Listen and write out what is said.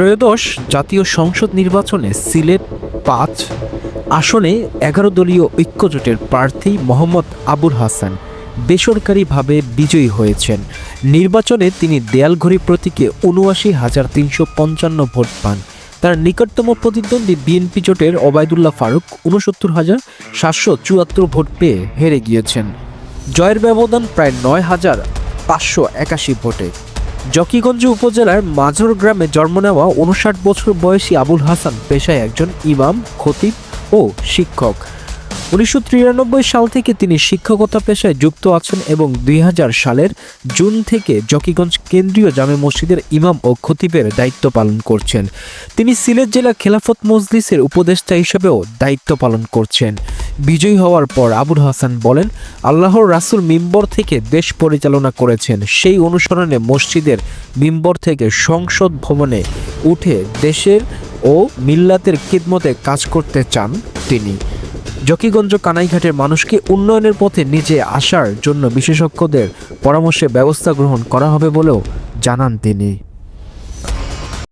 ত্রয়োদশ জাতীয় সংসদ নির্বাচনে সিলেট ৫ আসনে ১১ দলীয় ঐক্যজোটের প্রার্থী মোহাম্মদ আবুল হাসান বেসরকারিভাবে বিজয়ী হয়েছেন। নির্বাচনে তিনি দেয়ালঘড়ি প্রতীকে ৭৯,৩৫৫ ভোট পান। তার নিকটতম প্রতিদ্বন্দ্বী বিএনপি জোটের ওবায়দুল্লাহ ফারুক ৬৯,৭৭৪ ভোট পেয়ে হেরে গিয়েছেন। জয়ের ব্যবধান প্রায় ৯,৫৮১ ভোটে। জকিগঞ্জ উপজেলার মাঝর গ্রামে জন্ম নেওয়া ৫৯ বছর বয়সী আবুল হাসান পেশায় একজন ইমাম, খতিব ও শিক্ষক। ১৯৯৩ সাল থেকে তিনি শিক্ষকতা পেশায় যুক্ত আছেন এবং ২০০০ সালের জুন থেকে জকিগঞ্জ কেন্দ্রীয় জামে মসজিদের ইমাম ও খতিবের দায়িত্ব পালন করছেন। তিনি সিলেট জেলা খেলাফত মজলিসের উপদেষ্টা হিসেবেও দায়িত্ব পালন করছেন। বিজয়ী হওয়ার পর আবুল হাসান বলেন, আল্লাহর রাসূল মিম্বর থেকে দেশ পরিচালনা করেছেন, সেই অনুসরণে মসজিদের মিম্বর থেকে সংসদ ভবনে উঠে দেশের ও মিল্লাতের খিদমতে কাজ করতে চান তিনি। জকিগঞ্জ কানাইঘাটের মানুষকে উন্নয়নের পথে নিয়ে আসার জন্য বিশেষজ্ঞদের পরামর্শে ব্যবস্থা গ্রহণ করা হবে বলেও জানান তিনি।